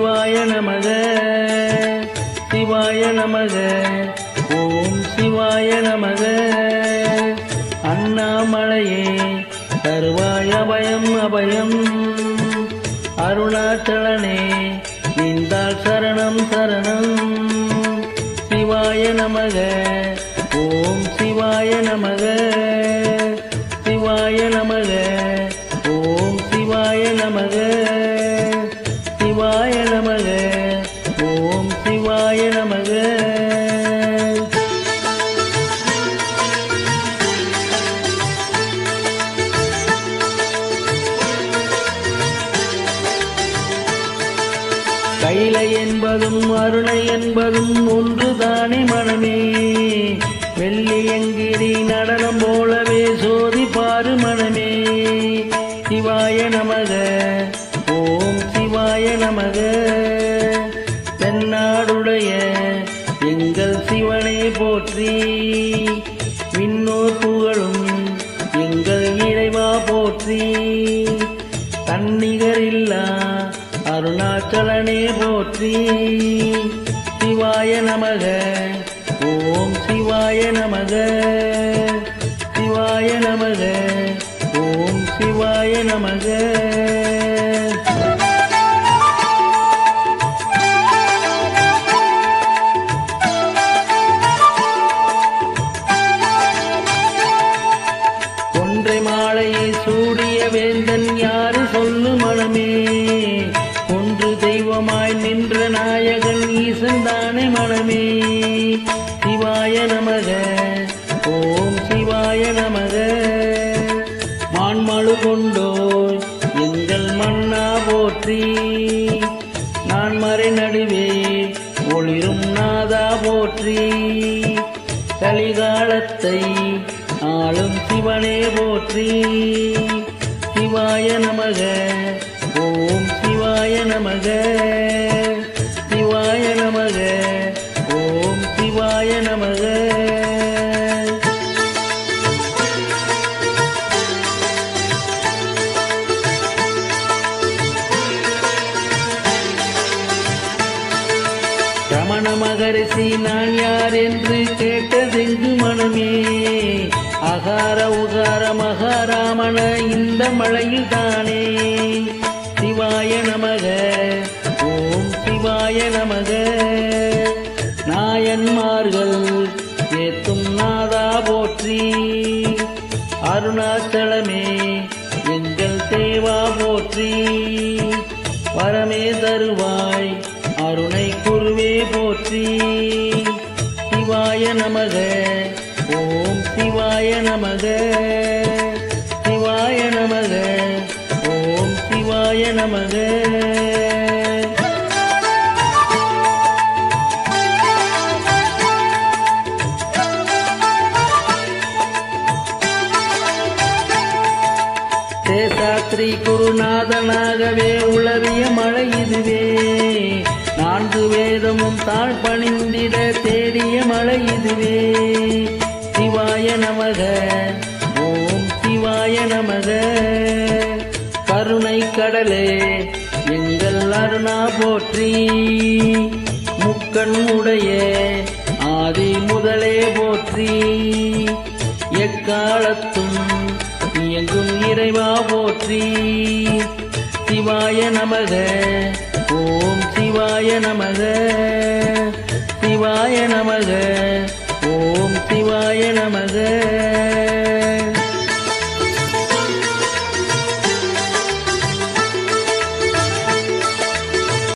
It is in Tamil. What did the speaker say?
சிவாய நமக சிவாய நமக ஓம் சிவாய நமக. அண்ணாமலையே தருவாய் அபயம் அபயம், அருணாச்சலனே நின்றால் சரணம் சரணம். சிவாய நமக ஓம் சிவாய நமக சிவாய நமக ஓம் சிவாய நமக சிவாய நமக ஓம் சிவாய நமக. கைலை என்பதும் அருணை என்பதும் ஒன்றுதானே மனமே, வெள்ளியங்கிரி நடனம் போலவே சோதி பாரு மனமே. சிவாய நமக ஓம் சிவாய நமக. தென்னாடுடைய எங்கள் சிவனை போற்றி, விண்ணோர் புகழும் எங்கள் இறைவா போற்றி. தன்னிகரில்லா அருணாச்சலனே போற்றி. சிவாய நமக ஓம் சிவாய நமக சிவாய நமக ஓம் சிவாய நமக. ஒன்றை மாலையை சூடிய வேந்தன் யாரு சொல்லு மனமே, ஒன்று தெய்வமாய் நின்ற நாயகன் ஈசன் தானே மனமே. சிவாய நமக ஓம் சிவாய நமக. மான்மழு கொண்டோய் எங்கள் மன்னா போற்றி, நான் மறை நடுவே ஒளிரும் நாதா போற்றி. கலிகாலத்தை ஆளும் சிவனே போற்றி. சிவாய நமக ஓம் சிவாய நமக சிவாய நமக ஓம் சிவாய நமக. ரமண மகரிஷி நான் யார் என்று கேட்டதெங்கு மனமே, அகார உகார மகாராமண இந்த மலையில் தானே. சிவாய நமக ஓம் சிவாய நமக. நாயன்மார்கள் ஏத்தும் நாதா போற்றி, அருணாச்சலமே எங்கள் தேவா போற்றி. வரமே தருவாய் அருணை குருவே போற்றி. சிவாய நமக ஓம் சிவாய நமக சிவாய நமக ஓம் சிவாய நமக. சேஷாத்ரி குருநாதனாகவே உளவிய மழை இதுவே, நான்கு வேதமும் தாழ் பணிந்திட தேடிய மழை இதுவே. சிவாய நமக ஓம் சிவாய நமக. கருணை கடலே எங்கள் அருணா போற்றி, முக்கண் உடைய ஆதி முதலே போற்றி. எக்காலத்தும் இயங்கும் இறைவா போற்றி. சிவாய நமக ஓம் சிவாய நமக சிவாய நமக ஓம் சிவாய நமக.